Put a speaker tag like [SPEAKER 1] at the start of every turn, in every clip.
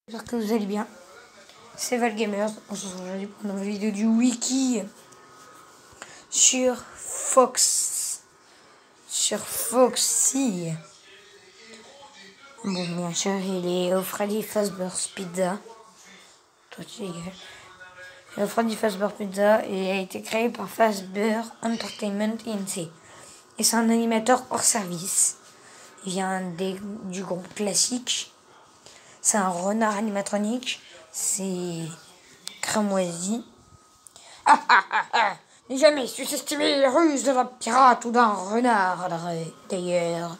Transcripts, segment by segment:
[SPEAKER 1] J'espère que vous allez bien. C'est Valgamers. On se retrouve aujourd'hui pour une nouvelle vidéo du wiki sur Foxy. Bon, bien sûr, il est au Freddy Fazbear's Pizza. Toi, tu dégages. C'est au Freddy Fazbear's Pizza et a été créé par Fazbear Entertainment Inc. Et c'est un animateur hors service. Il vient du groupe classique. C'est un renard animatronique. C'est cramoisi. Ah ah ah ah! N'ai jamais sous-estimé les ruses d'un pirate ou d'un renard, d'ailleurs.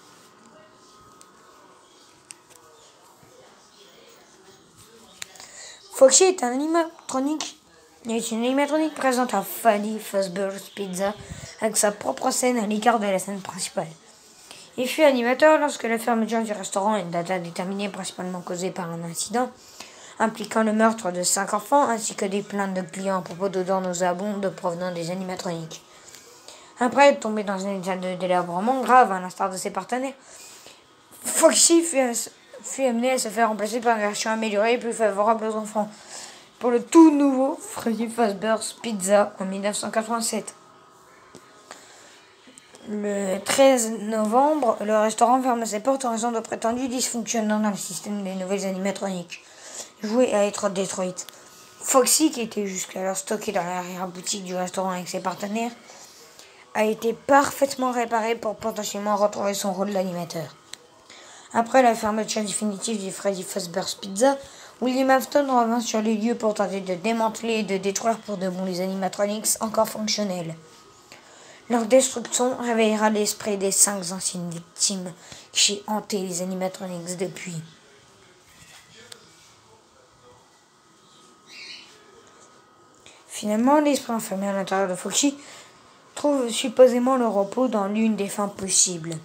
[SPEAKER 1] Foxy est un animatronique. Il est une animatronique présente à Freddy Fazbear's Pizza avec sa propre scène à l'écart de la scène principale. Il fut animateur lorsque la fermeture du restaurant, une date indéterminée principalement causée par un incident impliquant le meurtre de 5 enfants ainsi que des plaintes de clients à propos d'odeurs nauséabondes provenant des animatroniques. Après être tombé dans un état de délabrement grave à l'instar de ses partenaires, Foxy fut amené à se faire remplacer par une version améliorée et plus favorable aux enfants pour le tout nouveau Freddy Fazbear's Pizza en 1987. Le 13 novembre, le restaurant ferme ses portes en raison de prétendus dysfonctionnements dans le système des nouvelles animatroniques, vouées à être détruites. Foxy, qui était jusqu'alors stocké dans l'arrière-boutique du restaurant avec ses partenaires, a été parfaitement réparé pour potentiellement retrouver son rôle d'animateur. Après la fermeture définitive du Freddy Fazbear's Pizza, William Afton revint sur les lieux pour tenter de démanteler et de détruire pour de bon les animatronics encore fonctionnels. Leur destruction réveillera l'esprit des 5 anciennes victimes qui hantaient les animatronics depuis. Finalement, l'esprit enfermé à l'intérieur de Foxy trouve supposément le repos dans l'une des fins possibles.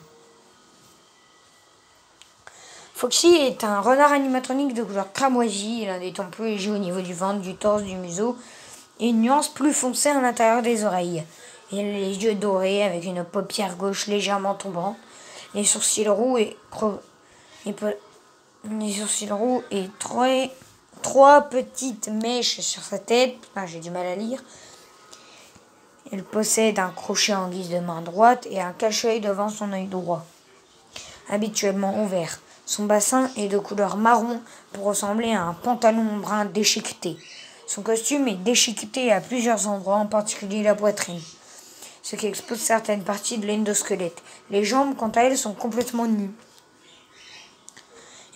[SPEAKER 1] Foxy est un renard animatronique de couleur cramoisie, l'un des tons plus légers au niveau du ventre, du torse, du museau, et une nuance plus foncée à l'intérieur des oreilles. Il a les yeux dorés avec une paupière gauche légèrement tombante, les sourcils roux et trois petites mèches sur sa tête. Putain, j'ai du mal à lire. Il possède un crochet en guise de main droite et un cache-œil devant son œil droit, habituellement ouvert. Son bassin est de couleur marron pour ressembler à un pantalon brun déchiqueté. Son costume est déchiqueté à plusieurs endroits, en particulier la poitrine, ce qui expose certaines parties de l'endosquelette. Les jambes, quant à elles, sont complètement nues.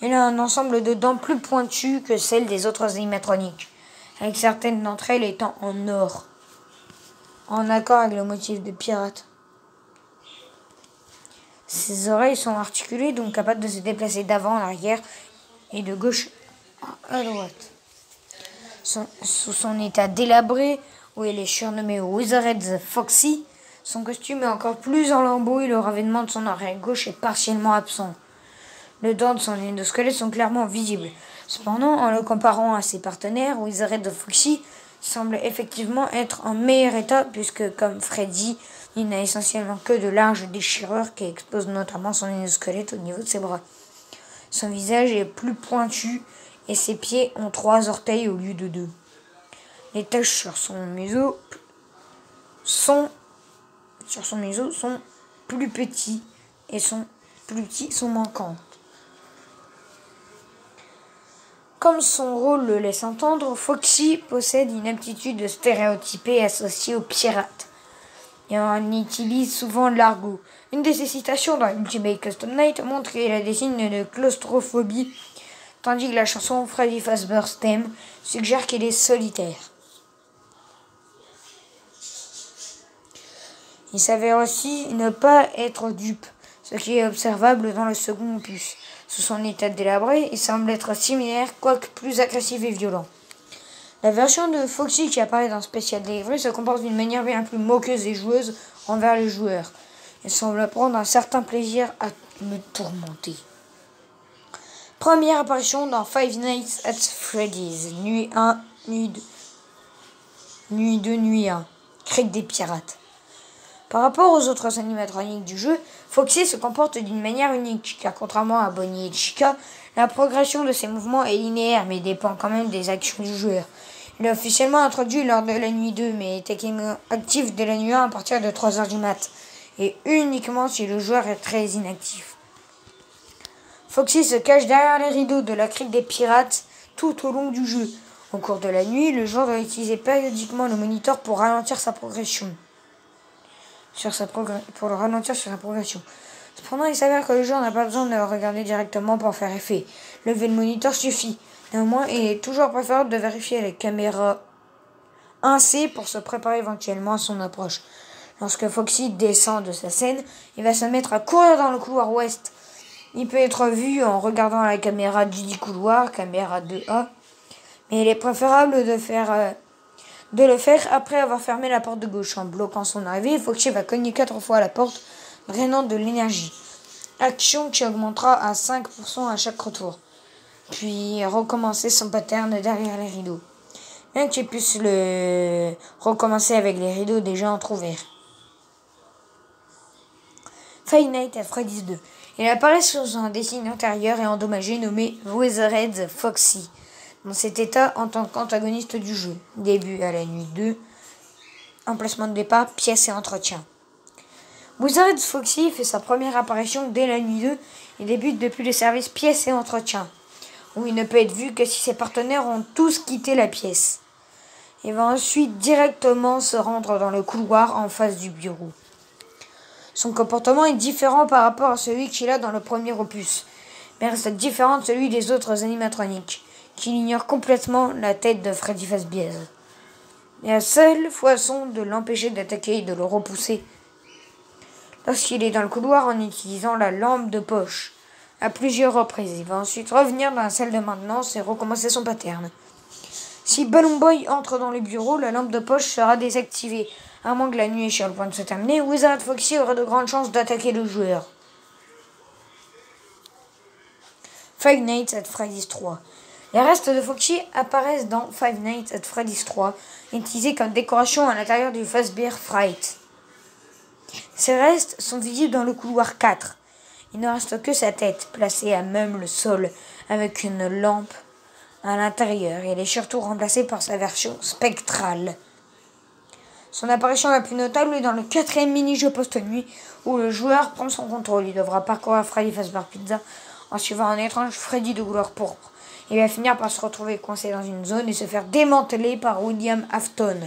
[SPEAKER 1] Il a un ensemble de dents plus pointues que celles des autres animatroniques, avec certaines d'entre elles étant en or, en accord avec le motif de pirate. Ses oreilles sont articulées, donc capables de se déplacer d'avant à l'arrière et de gauche à droite. Sous son état délabré, où il est surnommé Wizard the Foxy, son costume est encore plus en lambeaux et le revêtement de son oreille gauche est partiellement absent. Les dents de son endosquelette sont clairement visibles. Cependant, en le comparant à ses partenaires, Wizard the Foxy semble effectivement être en meilleur état puisque, comme Freddy, il n'a essentiellement que de larges déchirures qui exposent notamment son endosquelette au niveau de ses bras. Son visage est plus pointu et ses pieds ont 3 orteils au lieu de 2. Les taches sur son museau sont plus petites et sont manquantes. Comme son rôle le laisse entendre, Foxy possède une aptitude stéréotypée associée aux pirates. Et on utilise souvent l'argot. Une de ses citations dans Ultimate Custom Night montre qu'il a des signes de claustrophobie, tandis que la chanson Freddy Fazbear's Theme suggère qu'il est solitaire. Il s'avère aussi ne pas être dupe, ce qui est observable dans le second opus. Sous son état délabré, il semble être similaire, quoique plus agressif et violent. La version de Foxy qui apparaît dans Special Delivery se comporte d'une manière bien plus moqueuse et joueuse envers les joueurs. Il semble prendre un certain plaisir à me tourmenter. Première apparition dans Five Nights at Freddy's, nuit 1, nuit 2, nuit 1, Crique des pirates. Par rapport aux autres animatroniques du jeu, Foxy se comporte d'une manière unique, car contrairement à Bonnie et Chica, La progression de ses mouvements est linéaire, mais dépend quand même des actions du joueur. Il est officiellement introduit lors de la nuit 2, mais est actif dès la nuit 1 à partir de 3 heures du mat, et uniquement si le joueur est très inactif. Foxy se cache derrière les rideaux de la crique des pirates tout au long du jeu. Au cours de la nuit, le joueur doit utiliser périodiquement le moniteur pour ralentir sa progression. Pour le ralentir sur sa progression. Cependant, il s'avère que le joueur n'a pas besoin de le regarder directement pour faire effet. Lever le moniteur suffit. Néanmoins, il est toujours préférable de vérifier les caméras 1C pour se préparer éventuellement à son approche. Lorsque Foxy descend de sa scène, il va se mettre à courir dans le couloir ouest. Il peut être vu en regardant la caméra du couloir, caméra 2A, mais il est préférable de le faire après avoir fermé la porte de gauche. En bloquant son arrivée, Foxy va cogner 4 fois à la porte, drainant de l'énergie. Action qui augmentera à 5% à chaque retour. Puis recommencer son pattern derrière les rideaux. Bien qu'il puisse le recommencer avec les rideaux déjà entrouverts. Five Nights at Freddy's 2. Il apparaît sous un dessin antérieur et endommagé nommé Withered Foxy, dans cet état en tant qu'antagoniste du jeu. Début à la nuit 2. Emplacement de départ, pièces et entretien. Withered Foxy fait sa première apparition dès la nuit 2 et débute depuis le service pièces et entretien, où il ne peut être vu que si ses partenaires ont tous quitté la pièce. Il va ensuite directement se rendre dans le couloir en face du bureau. Son comportement est différent par rapport à celui qu'il a dans le premier opus, mais reste différent de celui des autres animatroniques, qui ignorent complètement la tête de Freddy Fazbear. Et la seule façon de l'empêcher d'attaquer est de le repousser lorsqu'il est dans le couloir en utilisant la lampe de poche. À plusieurs reprises, il va ensuite revenir dans la salle de maintenance et recommencer son pattern. Si Balloon Boy entre dans le bureau, la lampe de poche sera désactivée. À moins que la nuit est sur le point de se terminer, Withered Foxy aura de grandes chances d'attaquer le joueur. Five Nights at Freddy's 3. Les restes de Foxy apparaissent dans Five Nights at Freddy's 3, utilisés comme décoration à l'intérieur du Fazbear Fright. Ces restes sont visibles dans le couloir 4. Il ne reste que sa tête, placée à même le sol, avec une lampe à l'intérieur, et elle est surtout remplacée par sa version spectrale. Son apparition la plus notable est dans le 4e mini-jeu post-nuit, où le joueur prend son contrôle. Il devra parcourir Freddy Fazbear Pizza en suivant un étrange Freddy de couleur pourpre. Il va finir par se retrouver coincé dans une zone et se faire démanteler par William Afton.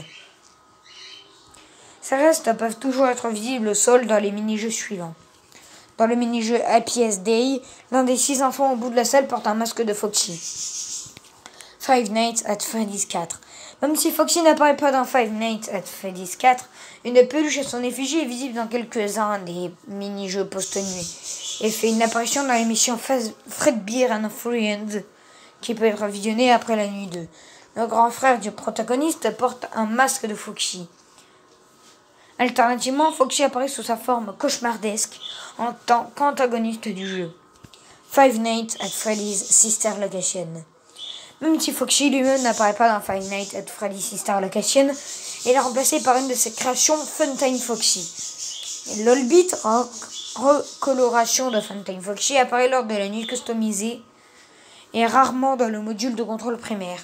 [SPEAKER 1] Ces restes peuvent toujours être visibles au sol dans les mini-jeux suivants. Dans le mini-jeu Happiest Day, l'un des 6 enfants au bout de la salle porte un masque de Foxy. Five Nights at Freddy's 4. Même si Foxy n'apparaît pas dans Five Nights at Freddy's 4, une peluche et son effigie est visible dans quelques-uns des mini-jeux post-nuit et fait une apparition dans l'émission Fredbear and Friends qui peut être visionnée après la nuit 2. Le grand frère du protagoniste porte un masque de Foxy. Alternativement, Foxy apparaît sous sa forme cauchemardesque en tant qu'antagoniste du jeu. Five Nights at Freddy's Sister Location. Même si Foxy lui-même n'apparaît pas dans Five Nights at Freddy's Sister Location, il est remplacé par une de ses créations, Funtime Foxy. L'Olbit, recoloration de Funtime Foxy, apparaît lors de la nuit customisée et rarement dans le module de contrôle primaire.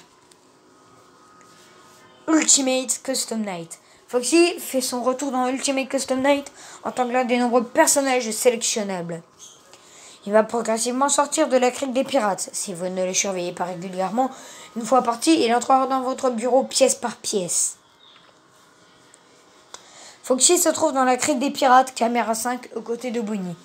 [SPEAKER 1] Ultimate Custom Night. Foxy fait son retour dans Ultimate Custom Night en tant que l'un des nombreux personnages sélectionnables. Il va progressivement sortir de la crique des pirates. Si vous ne le surveillez pas régulièrement, une fois parti, il entrera dans votre bureau pièce par pièce. Foxy se trouve dans la crique des pirates, caméra 5, aux côtés de Bonnie.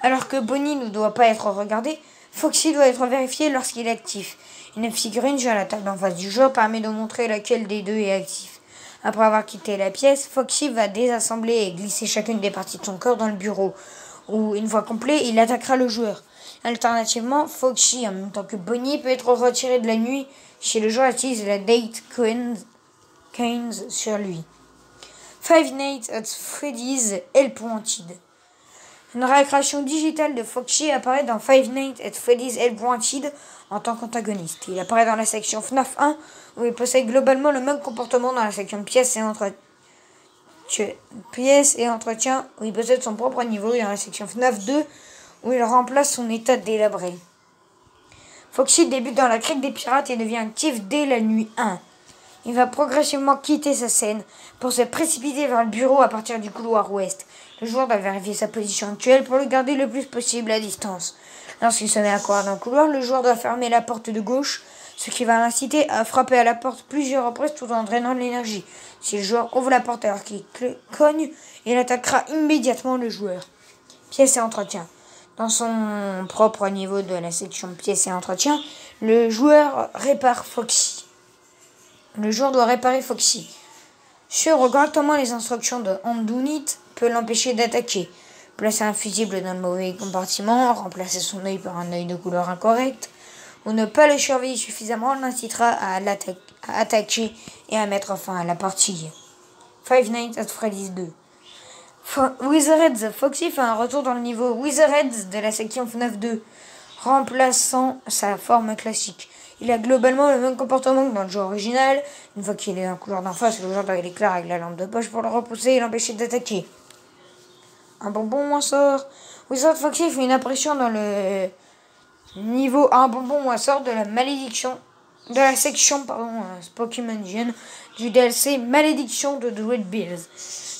[SPEAKER 1] Alors que Bonnie ne doit pas être regardé, Foxy doit être vérifié lorsqu'il est actif. Une figurine sur la table en face du jeu permet de montrer laquelle des deux est actif. Après avoir quitté la pièce, Foxy va désassembler et glisser chacune des parties de son corps dans le bureau, où, une fois complet, il attaquera le joueur. Alternativement, Foxy, en même temps que Bonnie, peut être retiré de la nuit si le joueur utilise la Date Coins sur lui. Five Nights at Freddy's Hellpointed. Une récréation digitale de Foxy apparaît dans Five Nights at Freddy's Hellpointed en tant qu'antagoniste. Il apparaît dans la section FNAF 1, où il possède globalement le même comportement dans la section pièces et entretien, où il possède son propre niveau, et dans la section FNAF 2, où il remplace son état délabré. Foxy débute dans la crique des pirates et devient actif dès la nuit 1. Il va progressivement quitter sa scène pour se précipiter vers le bureau à partir du couloir ouest. Le joueur doit vérifier sa position actuelle pour le garder le plus possible à distance. Lorsqu'il se met à courir dans le couloir, le joueur doit fermer la porte de gauche, ce qui va l'inciter à frapper à la porte plusieurs reprises tout en drainant de l'énergie. Si le joueur ouvre la porte alors qu'il cogne, il attaquera immédiatement le joueur. Pièces et entretien. Dans son propre niveau de la section pièces et entretien, le joueur répare Foxy. Le joueur doit réparer Foxy. Suivre correctement les instructions de Handunit peut l'empêcher d'attaquer. Placer un fusible dans le mauvais compartiment, remplacer son œil par un œil de couleur incorrecte, ou ne pas le surveiller suffisamment l'incitera à attaquer et à mettre fin à la partie. Five Nights at Freddy's 2. Wizard's Foxy fait un retour dans le niveau Wizard's de la section FNAF 2, remplaçant sa forme classique. Il a globalement le même comportement que dans le jeu original. Une fois qu'il est dans le couloir d'en face, le joueur doit l'éclair avec la lampe de poche pour le repousser et l'empêcher d'attaquer. Un bonbon ou un sort. Wizard Foxy fait une apparition dans le niveau un bonbon ou un sort de la malédiction de la section Pokémon Gen du DLC Malédiction de Druid Bills.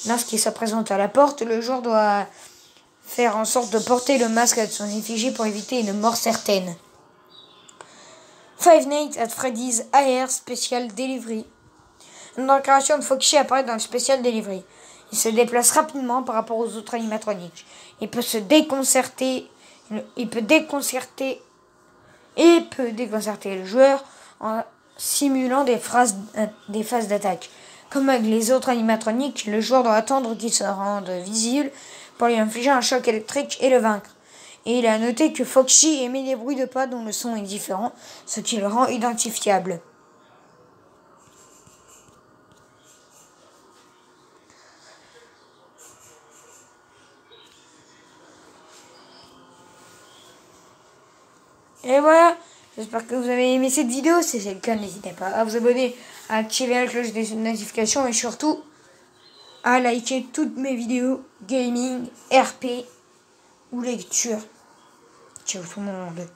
[SPEAKER 1] Lorsqu'il se présente à la porte, le joueur doit faire en sorte de porter le masque de son effigie pour éviter une mort certaine. Five Nights at Freddy's AR Special Delivery. Une déclaration de Foxy apparaît dans le Special Delivery. Il se déplace rapidement par rapport aux autres animatroniques. Il peut déconcerter le joueur en simulant des phases d'attaque. Comme avec les autres animatroniques, le joueur doit attendre qu'il se rende visible pour lui infliger un choc électrique et le vaincre. Et il a noté que Foxy émet des bruits de pas dont le son est différent, ce qui le rend identifiable. Et voilà, j'espère que vous avez aimé cette vidéo. Si c'est le cas, n'hésitez pas à vous abonner, à activer la cloche des notifications et surtout à liker toutes mes vidéos gaming, RP ou lecture. Ciao tout le monde.